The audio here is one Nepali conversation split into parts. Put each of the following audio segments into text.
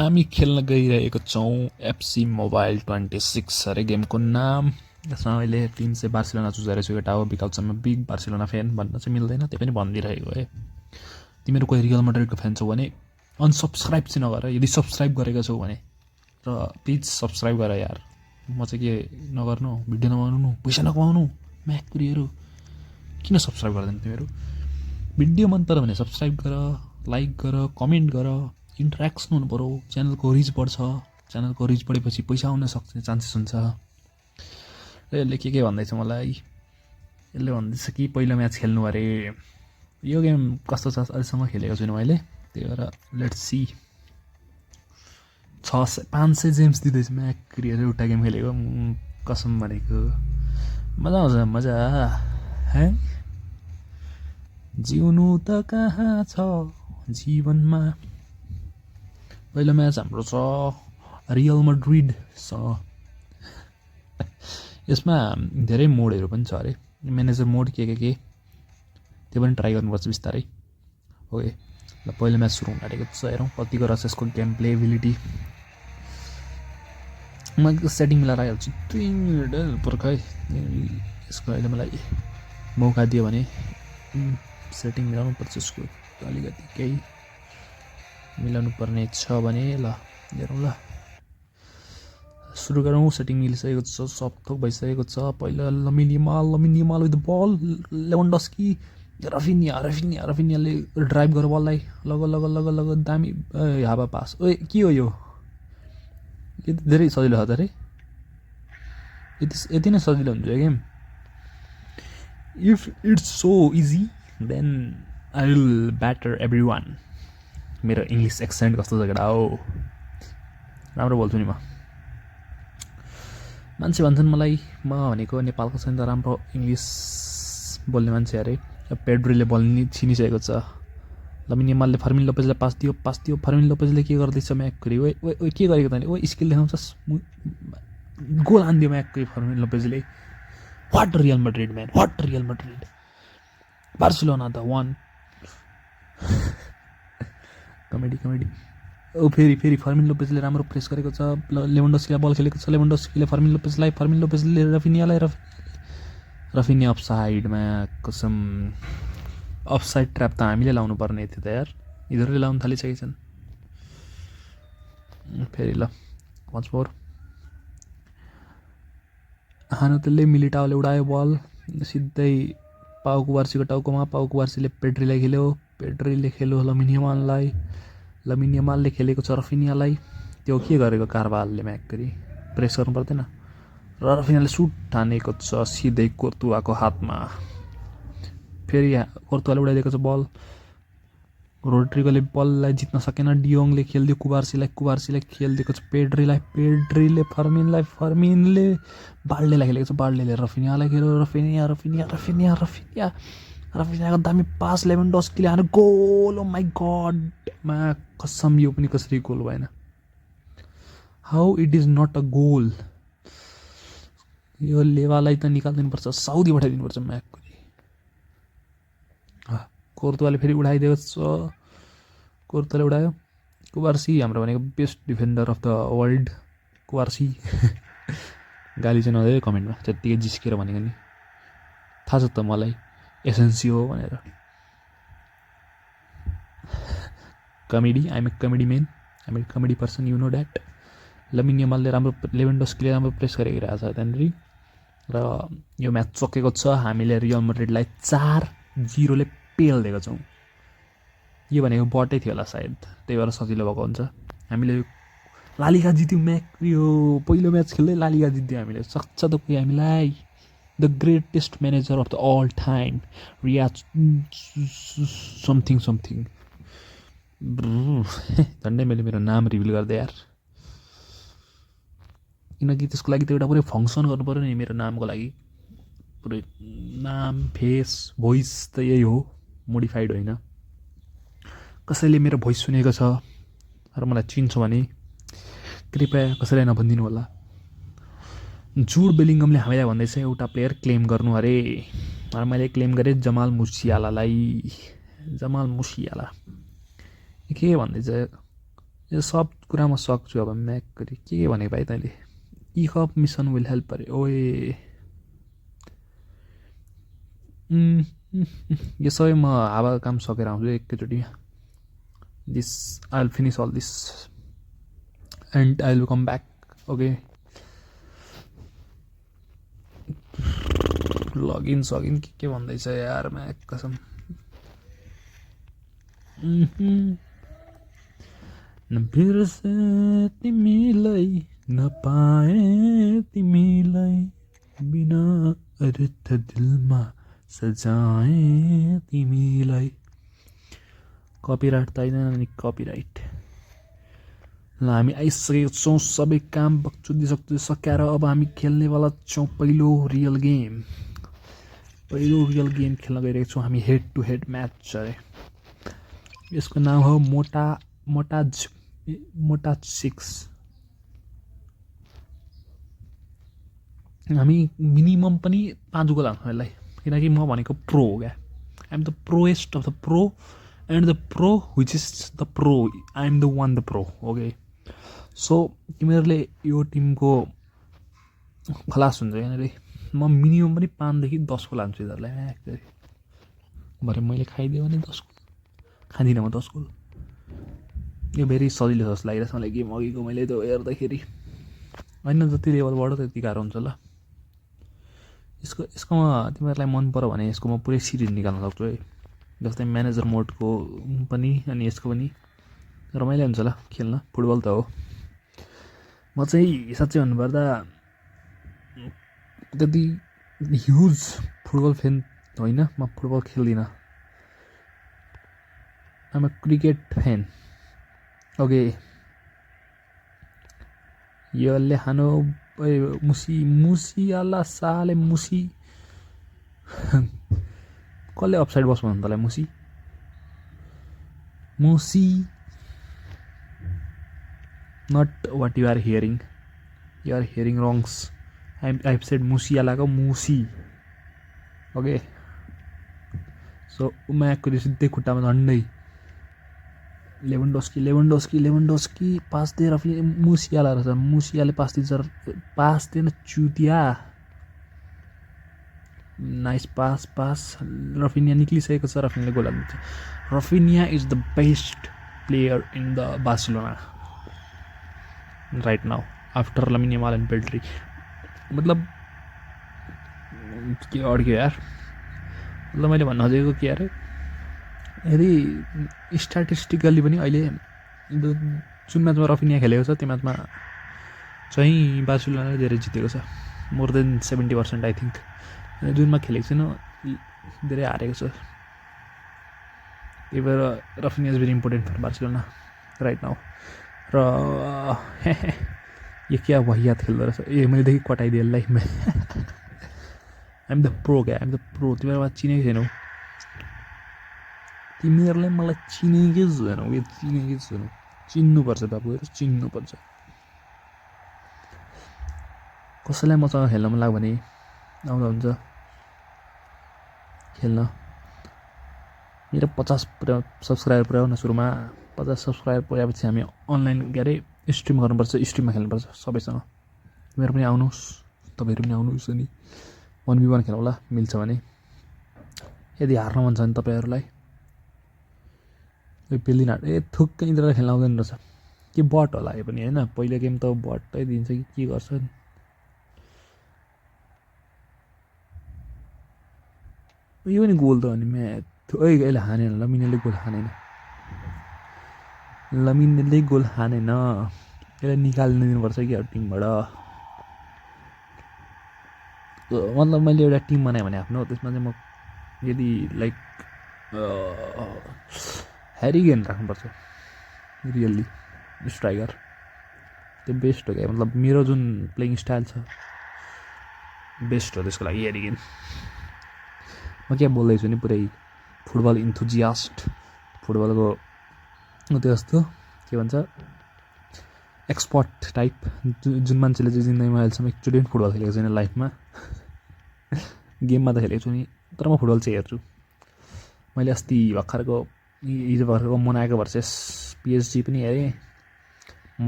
हामी खेल्न गइरहेको छौँ एफसी मोबाइल 26 अरे गेमको नाम। यसमा अहिले टिम चाहिँ बार्सिलोना चुजेर छु। एउटा हो बिकल्समा बिग बार्सिलोना फ्यान भन्न चाहिँ मिल्दैन, त्यही पनि भनिदिइरहेको है। तिमीहरू कोही रियल मैड्रिडको फ्यान छौ भने अनसब्सक्राइब चाहिँ नगर, यदि सब्सक्राइब गरेको छौ भने र प्लिज सब्सक्राइब गर यार। म चाहिँ के नगर्नु, भिडियो नबनाउनु, पैसा नकमाउनु, म्याकुरीहरू किन सब्सक्राइब गर्दैन तिमीहरू? भिडियो मन पऱ्यो भने सब्सक्राइब गर, लाइक गर, कमेन्ट गर, इन्ट्रेक्सन हुनु पऱ्यो। च्यानलको रिच बढ्छ, च्यानलको रिच बढेपछि पैसा आउन सक्ने चान्सेस हुन्छ। र यसले के भन्दैछ मलाई, यसले भन्दैछ कि पहिलो म्याच खेल्नु अरे। यो गेम कस्तो छ अहिलेसम्म खेलेको छुइनँ मैले, त्यही भएर लेट्स सी। 500 जेम्स दिँदैछ म्याक्रिहरू एउटा गेम खेलेको, कसम भनेको। मजा आउँछ, मजा है। जिउनु त कहाँ छ जीवनमा। पहिलो म्याच हाम्रो छ रियल मैड्रिडसँग। यसमा धेरै मोडहरू पनि छ अरे, म्यानेजर मोड के त्यो पनि ट्राई गर्नुपर्छ बिस्तारै। ओके ल, पहिलो म्याच सुरु हुन आँटेको छ, हेरौँ कतिको रहेछ यसको गेम प्लेबिलिटी। म सेटिङ मिलाएर आइहाल्छु 3 मिनट पर्ख है। यसको अहिले मलाई मौका दियो भने सेटिङ मिलाउनु पर्छ, यसको अलिकति केही मिलाउनु पर्ने छ भने। ल हेरौँ, ल सुरु गरौँ। सेटिङ मिलिसकेको छ, सब थोक भइसकेको छ। पहिला Lamine Yamal with the ball, Lewandowski, रफिनियाले ड्राइभ गर बललाई, लग दामी हावा पास। ओए के हो यो धेरै सजिलो छ त अरे, यति नै सजिलो हुन्छ यो game. If it's so easy then I will batter everyone. मेरो इङ्ग्लिस एक्सेन्ट कस्तो छ केटा हो, राम्रो बोल्छु नि म। मान्छे भन्छन् मलाई, म भनेको नेपालको छैन त राम्रो इङ्ग्लिस बोल्ने मान्छे अरे। पेड्रोले बल छिनिसकेको छ। लमिन यमालले फर्मिन लोपेजलाई पास दियो। फर्मिन लोपेजले के गर्दैछ म्याकरी? ओ के गरेको तैँले? ओ स्किल देखाउँछस्, गोल हानिदियो म्याकरी फर्मिन लोपेजले। What Real Madrid man, what Real Madrid. Barcelona the one. Comedy. ओ फेरि फर्मिन लोपेजले राम्रो प्रेस गरेको छ। लेभेन्डस्कीलाई बल खेलेको छ, लेभेन्डस्कीले फर्मिन लोपेजले रफिनिया अफसाइडमा। कसम, अफसाइड ट्र्याप त हामीले लाउनु पर्ने थियो त यार, यिनीहरूले लाउनु थालिसकेछन्। फेरि ल वाच फोर। हानुतेलले मिलिटाओले उडायो बल सिधै पाउ कुबार्सीको टाउकोमा। पाउ कुबार्सीले पेड्रीलाई खेल्यो, लमिन यमालले खेलेको छ रफिनियालाई। त्यो के गरेको कार्वालले म्याकरी प्रेस गर्नु पर्दैन, र रफिनियाले सुट हानेको छ सिधै कोर्तुवाको हातमा। फेरि कोर्तुवाले उडाइदिएको छ बल, रोड्रिगोले बललाई जित्न सकेन। डियोङले खेलिदियो कुबार्सीलाई खेलिदिएको छ पेड्रीले फर्मिनले बाल्डेलाई खेलेको छ। बाल्डेले रफिनियालाई खेल्यो, रफिनियाको दामी पास, लेभेन्डस्कीले हाने गोल। ओ माई गड, मा कसम यो पनि कसरी गोल भएन? How it is not a goal? यो लेवालाई त निकालिदिनुपर्छ, साउदी पठाइदिनुपर्छ म्याकको। कोर्तुवाले फेरि उडाइदिएको छ, कोर्तुवाले उडायो। कुबार्सी हाम्रो भनेको best defender of the world कुबार्सी। गाली चाहिँ नदियो कमेन्टमा, त्यत्तिकै जिस्केर भनेको नि, थाहा छ त मलाई एसेन्सियो हो भनेर। Comedy, I'm a comedy man, I'm a comedy person, you know that. Lamine यमालले लेभेन्डस्कीले राम्रो प्रेस गरिरहेको छ त्यहाँनिर। र यो म्याच सकेको छ, हामीले रियल मैड्रिडलाई 4-0 पेल्दिएको छौँ। यो भनेको बटै थियो होला सायद, त्यही भएर सजिलो भएको हुन्छ। हामीले लालिगा जित्यौँ यो पहिलो म्याच खेल्दै लालिगा जित्यो हामीले। सक्छ त कोही हामीलाई? The greatest manager of the all time Riyaz something. झन्डै मैले मेरो नाम रिभिल गर्दै यार, किनकि त्यसको लागि त एउटा पुरै फङ्सन गर्नु पऱ्यो नि मेरो नामको लागि। पुरै नाम, फेस, भोइस त यही हो, मोडिफाइड होइन। कसैले मेरो भोइस सुनेको छ र मलाई चिन्छ भने कृपया कसैलाई नभनिदिनु होला। जुड बेलिङ्गमले हामीलाई भन्दैछ एउटा प्लेयर क्लेम गर्नु अरे, र मैले क्लेम गरेँ जमाल मुसियाला। के भन्दैछ यो सब कुरामा सक्छु अब म्याक गरी के भने भाइ तैँले ई कप मिसन विल हेल्प अरे ओए यो सबै म हावा काम सकेर आउँछु एकैचोटि this I will finish all this and I will come back okay log in सगिन के भन्दैछ यार म्याक कसम नबिर्से तिमीलाई नपाए तिमीलाई बिना अर्थ दिलमा सजाए तिमीलाई कपिराइट त आइदैन नि कपिराइट ल हामी आइसकेको छौँ सबै काम बक्चुदी सकाएर अब हामी खेल्नेवाला छौँ पहिलो रियल गेम खेल्न गइरहेको छौँ हामी हेड टु हेड म्याच अरे यसको नाम हो मोटाज 6 हामी मिनिमम पनि 5 गोल हाल्छौँ यसलाई किनकि म भनेको प्रो हो क्या I am the proest of the pro and the pro which is the pro I am the one the pro okay so तिमीहरूले यो टिमको खलास हुन्छ यहाँनिर म मिनिमम पनि 5 देखि 10 गोल हाल्छु यिनीहरूलाई भरे मैले खाइदिएँ भने 10 गोल खाँदिनँ म 10 गोल यो भेरी सजिलो जस्तो लागिरहेछ मलाई गेम अघिको मैले त्यो हेर्दाखेरि होइन जति लेभल बढ्यो त्यति गाह्रो हुन्छ ल यसकोमा तिमीहरूलाई मन पर्यो भने यसको म पुरै सिरिज निकाल्न सक्छु है जस्तै म्यानेजर मोडको पनि अनि यसको पनि रमाइलो हुन्छ ल खेल्न फुटबल त हो म चाहिँ साँच्चै भन्नुपर्दा त्यति ह्युज फुटबल फ्यान होइन म फुटबल खेल्दिनँ I'm a cricket fan okay यसले खानु मुसी अल्ला साले मुसी कसले अपसाइड बस भन्नु तँलाई Musi not what you are hearing wrongs I said मुसियालाको मुसी ओके सो उमाको सिधै खुट्टामा झन्डै लेभेन्डोस्की पास दिएर फेरि मुसियाला रहेछ मुसियाले पास दिएन चुतिया नाइस पास रफिनिया निक्लिसकेको छ रफिनियाले गोल हाल्नुहुन्छ Raphinha is the best player in the Barcelona right now after Lamine Yamal and Pedri मतलब के अड्क्यो यार मतलब मैले भन्न खोजेको के यार यदि स्ट्याटिस्टिकल्ली पनि अहिले जुन म्याचमा रफिनिया खेलेको छ त्यो म्याचमा चाहिँ बार्सिलोनाले धेरै जितेको छ मोर देन 70% आई थिङ्क अनि जुनमा खेलेको छैन धेरै हारेको छ त्यही भएर Raphinha is very important for Barcelona right now र यो क्या वाहियात खेल्दो रहेछ ए मैलेदेखि कटाइदिएँ यसलाई आइएम द प्रो क्या आइएम द प्रो तिमीहरू चिनेकै छैनौ तिमीहरूलाई मलाई चिनेकै छैनौ चिन्नुपर्छ बाबुहरू चिन्नुपर्छ कसैलाई मसँग खेल्न मन लाग्यो भने आउँदा हुन्छ खेल्न मेरो 50 सब्सक्राइबर पुऱ्याउ न सुरुमा 50 सब्सक्राइबर पुऱ्याएपछि हामी अनलाइन के अरे स्ट्रिम गर्नुपर्छ स्ट्रिममा खेल्नुपर्छ सबैसँग तिमीहरू पनि आउनुहोस् तपाईँहरू पनि आउनुहोस् अनि 1v1 खेलौँला मिल्छ भने यदि हार्न मन छ भने तपाईँहरूलाई पेलिन थुक्कै इन्द्रलाई खेल्न आउँदैन रहेछ के बट होला यो पनि होइन पहिलो गेम त बटै दिन्छ कि के गर्छ यो पनि गोल त अनि म्याथ अहिले हानेन लमिनेले गोल हानेन यसलाई निकाल्न दिनुपर्छ कि अब टिमबाट मतलब मैले एउटा टिम बनाएँ भने आफ्नो त्यसमा चाहिँ म यदि लाइक ह्यारिकेन राख्नुपर्छ रियल्ली स्ट्राइकर त्यो बेस्ट हो क्या मतलब मेरो जुन प्लेइङ स्टाइल छ बेस्ट हो त्यसको लागि ह्यारिकेन म क्या बोल्दैछु नि पुरै फुटबल इन्थुजियास्ट फुटबलको त्यो जस्तो के भन्छ एक्सपर्ट टाइप जुन मान्छेले चाहिँ जिन्दगीमा अहिलेसम्म एकचोटि पनि फुटबल खेलेको छैन लाइफमा गेममा त खेलेको छु नि तर म फुटबल चाहिँ हेर्छु मैले अस्ति भर्खरको हिजो भर्खरको मोनाको भर्सेस पिएसजी पनि हेरेँ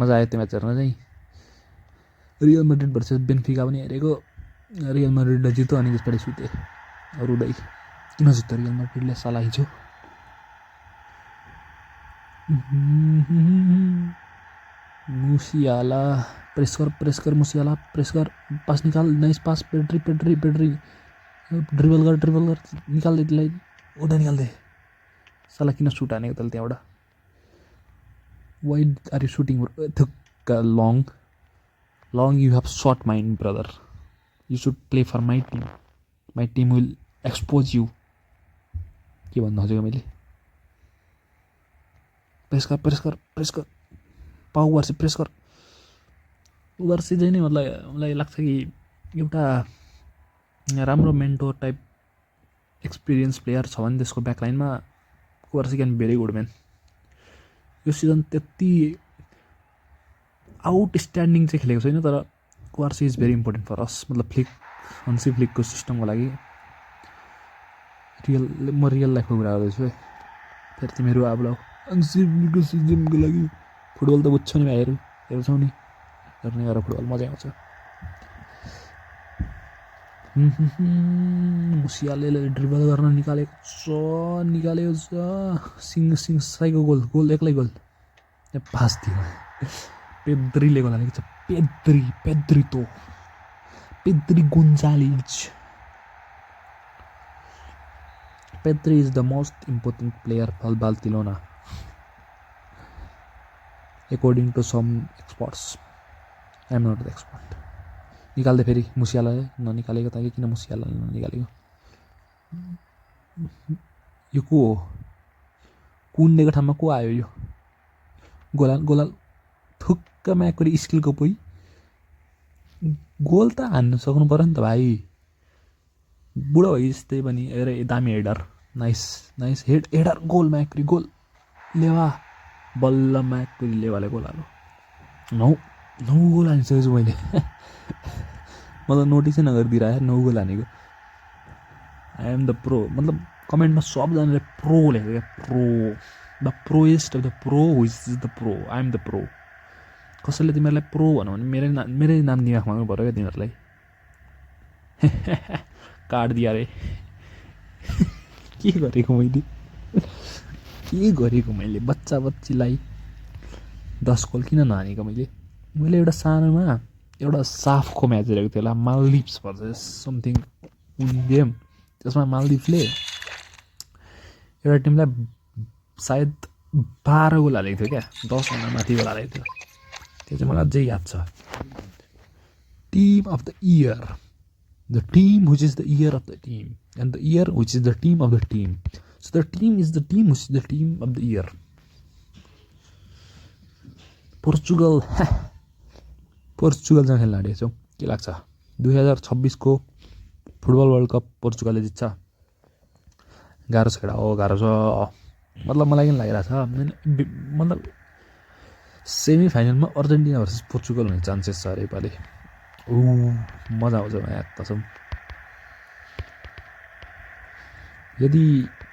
मजा आयो त्यो म्याच हेर्न चाहिँ। रियल मैड्रिड भर्सेस बेन्फिका पनि हेरेको, रियल मैड्रिडले जित्यो अनि त्यसपछि सुते रुँदै। किन जित्यो रियल मैड्रिडले साला हिजो? मुसियाला प्रेस कर मुसियाला प्रेस कर, पास निकाल, नाइस पास, पेड्री ड्रिबल कर निकाल दे त्यसलाई, उता निकाल दे। साला किन सुट हानेको तैँले त्यहाँबाट? Why are you shooting? long you have short mind brother, you should play for my team will expose you। के भन्नु खोजेको मैले? प्रेस कर पावर से प्रेस कर। उधर से चाहिँ नि मलाई लाग्छ कि एउटा राम्रो मेन्टोर टाइप एक्सपिरियन्स प्लेयर छ भने त्यसको ब्याकलाइनमा कुवार्सी क्यान भेरी गुड म्यान। यो सिजन त्यति आउटस्ट्यान्डिङ चाहिँ खेलेको छैन, तर कुवार्सी इज भेरी इम्पोर्टेन्ट फर अस। मतलब हन्सी फ्लिकको सिस्टमको लागि म रियल लाइफको कुरा गर्दैछु है। फेरि तिमीहरू अब हन्सी फ्लिकको सिस्टमको लागि फुटबल त बुझ्छौ नि भाइहरू, हेर्छौ नि, हेर्ने गरेर फुटबल मजा आउँछ। मुसियाले ड्रिबल गर्न निकालेको छ, सिङ साइको गोल एक्लै गोल पास थियो। पेद्रीले गोल हालेको छ, Pedri Gonzalez. Pedri is the most important player for Barcelona according to some experts। I am not the expert। निकाल्दै फेरि मुसियालाले ननिकालेको, ताकि किन मुसियालाले ननिकालेको? यो को हो? कुन्नेको ठाउँमा को आयो यो? गोलाल थुक्क म्याकोरी स्किलको पोइ गोल त हान्नु सक्नु पर्यो नि त भाइ। बुढो भयो जस्तै पनि। अरे दामी हेडर, नाइस हेडर, गोल म्याकोरी गोल लेवा, बल्ल म्याकोरी लेवाले गोल हाल्यो। नौ गोल हानिसकेछु मैले। मतलब नोटिसै नगरिदिएर 9 गोल हानेको। I am the pro. मतलब कमेन्टमा सबजनाले प्रो लेखेको क्या, the proest of the pro, who is the pro, I am the pro. कसैले तिमीहरूलाई प्रो भन्यो भने मेरै नाम दिमागमा आउनु पऱ्यो क्या तिमीहरूलाई। काट दिया रे। के गरेको मैले बच्चा बच्चीलाई 10 गोल किन नहानेको मैले एउटा सानोमा एउटा साफको म्याच हेरेको थियो होला, मालदिप्स भर्सेस समथिङ गेम। त्यसमा मालदिप्सले एउटा टिमलाई सायद 12 गोल हालेको थियो क्या, 10 भन्दा माथि गोल हालेको थियो। त्यो चाहिँ मलाई अझै याद छ। Team of the year, the team which is the year of the team, and the year which is the team of the team. So the team is the team which is the team of the year. पोर्चुगलसँग खेल्न आँटेको छौँ। के लाग्छ 2026 को फुटबल वर्ल्ड कप पोर्चुगलले जित्छ? गाह्रो छ केटा, गाह्रो छ। मतलब मलाई किन लागिरहेको छ, मतलब सेमी फाइनलमा अर्जेन्टिना भर्सेस पोर्चुगल हुने चान्सेस छ अरे योपालि। मजा आउँछ म्याच कसम। यदि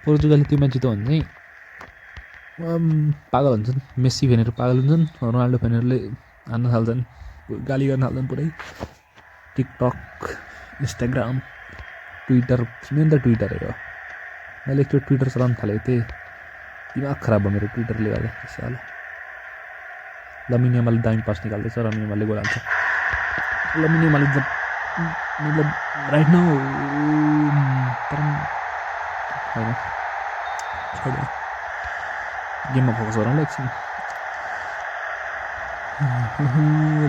पोर्चुगलले त्यो म्याच जित्यो भने चाहिँ पागल हुन्छन्। मेस्सी फ्यानहरू पागल हुन्छन्, रोनाल्डो फ्यानहरूले हान्न थाल्छन्, गाली गर्न थाल्छन् पुरै। टिकटक, इन्स्टाग्राम, ट्विटर, मेन त ट्विटर हो। मैले एकचोटि ट्विटर चलाउनु थालेको थिएँ, दिमाग खराब भयो मेरो ट्विटरले गर्दा। साला लमिन यामालले दामी पास निकाल्दैछ, लमिन यामालले गोल हाल्छ। लमिन यामाल मतलब राइट नाउ तर होइन, छोड्यो, गेममा फोकस गरौँला एकछिन।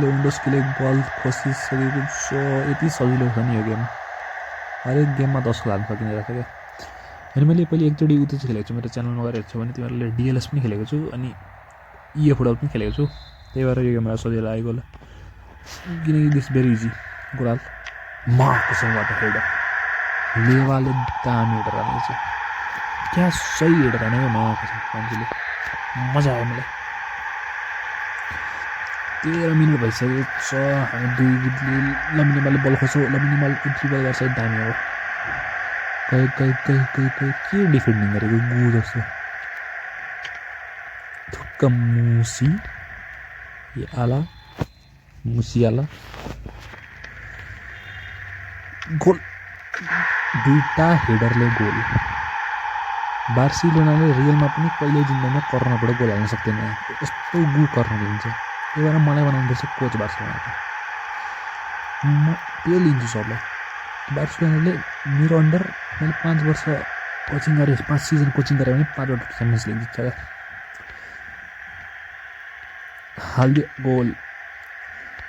लेभेन्डोस्कीले बल खोसिसकेको छ। यति सजिलो छ नि यो गेम, हरेक गेममा 10 गोल हाल्नु सकिने रहेछ क्या। अनि मैले पहिले एकचोटि उयो चाहिँ खेलेको छु, मेरो च्यानलमा गएर हेर्छु भने तिमीहरूले डिएलएस पनि खेलेको छु अनि इए फुटबल पनि खेलेको छु। त्यही भएर यो गेम मलाई सजिलो लागेको होला, किनकि दिस भेरी इजी। गोल मार्कोसँगबाट हेडर, लेवाले दामी हेडर हालेको छ क्या, सही हेडर हानेको मान्छेले। मजा आयो मलाई। 13 मिनट भइसकेको छ, हामी 2 गिटले लमिन यामालले बल खोज्छौँ, लमिन यामाल ड्रिबल गर्छ, दामी हो। के डिफेन्डिङ गरेको गु जस्तो। थुक्क मुसी आला मुसियाला गोल दुईटा हेडरले गोल बार्सिलोनाले रियलमा पनि कहिले जिन्दगीमा कर्नरबाट गोल हाल्न सक्दैन यस्तो गु कर्नर लिन्छ त्यही भएर मलाई बनाउनुपर्छ कोच बार्सिलोनाको म त्यो लिन्छु सबलाई बार्सिलोनाले मेरो अन्डर मैले 5 वर्ष कोचिङ गरेँ 5 सिजन कोचिङ गरेँ भने 5वटा च्याम्पियन्स लिग जित्छ क्या हालिदियो गोल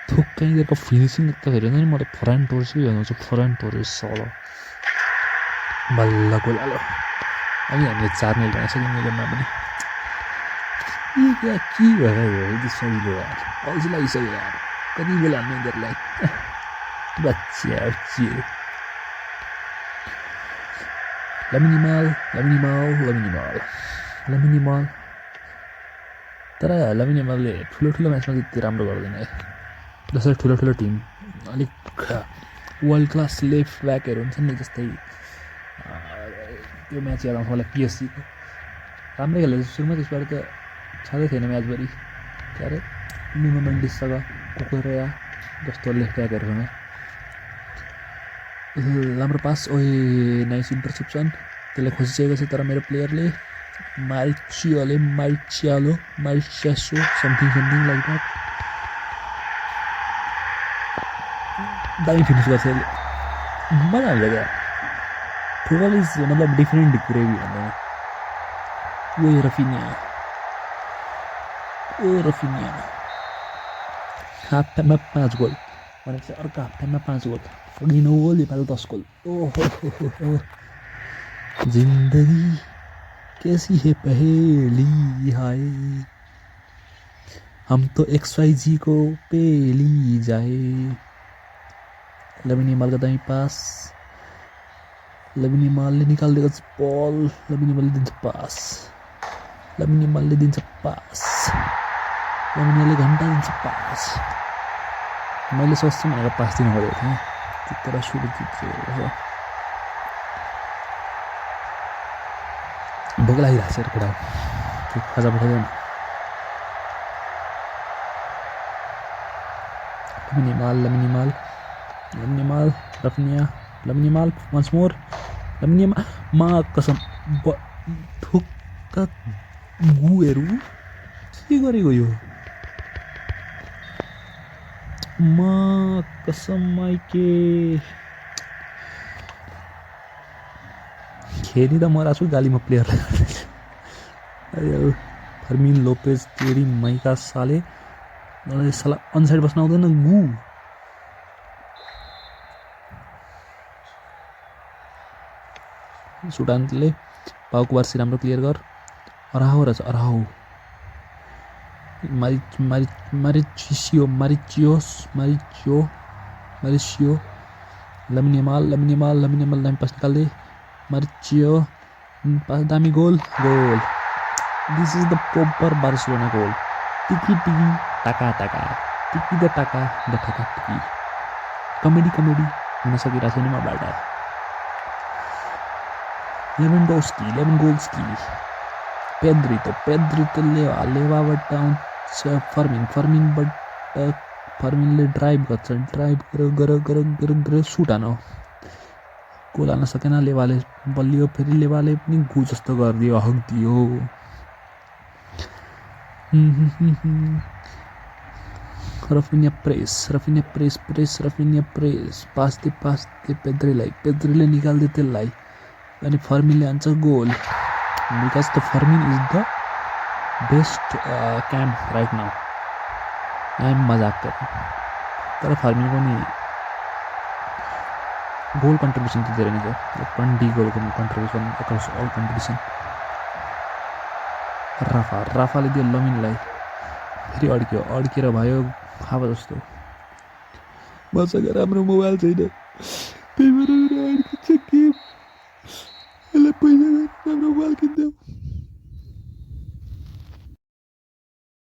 थुक्कैदेखिको फिनिसिङ देख्दाखेरि नि म त फरान टोरेसै हेर्नु फरान टोरेस सलो बल्ल गोल हाल्यो अनि हामीले 4-0 गर्न सक्यौँ यो गेममा पनि के भयो यति सजिलो यार अल्छी लागिसक्यो यार कति गोल हाल्नु यिनीहरूलाई बच्चा लमिनिमाल तर लमिनिमालले ठुलो म्याचमा त्यति राम्रो गर्दैन है जसरी ठुलो टिम अलिक वर्ल्ड क्लास लेफ्ट ब्याकहरू हुन्छन् नि जस्तै त्यो म्याच याद आउँछ मलाई पिएससीको राम्रै खेल्यो सुरुमा त्यसबाट त छँदै थिएन म्याचभरि के अरे नुनो मेन्डिससँग कुकुरेया जस्तो लेफ्ट ब्याकहरूसँग राम्रो पास ओए नाइस इन्टरसेप्सन त्यसले खोजिसकेको छ तर मेरो प्लेयरले मारिचियालो समथिङ लाइक द्याट दामी फिनिस गर्छ यसले मजा आउँछ क्या फुटबल इज मतलब डिफ्रेन्ट कुरै भन्दैन ओ रफिनिया हाफ टाइममा 5 गोल भनेपछि अर्को हाफ टाइममा 5 गोल अघि 9 गोल नेपाल 10 गोल ओहो जिन्दगी कैसी है पहेली हाय हम तो XYZ को पेली जाए लमिनिमाल का दामी पास लमिनिमालले निकालिदिएको बल लमिनिमालले दिन्छ पास लमिनिमालले घन्टा दिन्छ पास मैले सोच्छु भनेर पास दिन खोजेको थिएँ तर सुरु जित्यो भोक लागिरहेको छ केटा त्यो खाजा पठाउँदैन लमिनिमाल once more मा कसम ठुक्क गुहरू के गरेको यो मा कसम माइके खेली त मरा छु गालीमा प्लेयरलाई फर्मिन लोपेज तेरी माइका साले मलाई साला अनसाइड बस्न आउँदैन गु सुडान्तले पाउको बार्सी राम्रो क्लियर गर अराहो रहेछ अराहो मारिचियो लमिनिमाल दामी पास निकाल्दै मारिचियो पास दामी goal this is the proper Barcelona goal टिकी टाका टिकी द टाका टिकी कमेडी हुन सकिरहेको छैन मबाट लेभन गोल्सकी पेद्रितो लेवाबाट आउँछ फर्मिनले ड्राइभ गरेर सुट हान गोल हाल्न सकेन लेवाले बलियो फेरि लेवाले पनि गु जस्तो गरिदियो हग्दियो रफिनिया प्रेस पास दे पेद्रीले निकाल्दै त्यसलाई अनि फर्मिनले हान्छ goal because the Fermin is the best camp right now I'm मजाक तर फर्मिनको नि गोल कन्ट्रिब्युसन त धेरै नै छ 20 गोलको कन्ट्रिब्युसन अक्रस अल कम्पिटिसन राफाले दियो लमिनलाई फेरि अड्किएर भयो हावा जस्तो मसँग राम्रो मोबाइल छैन त्यही भएर अड्किन्छ के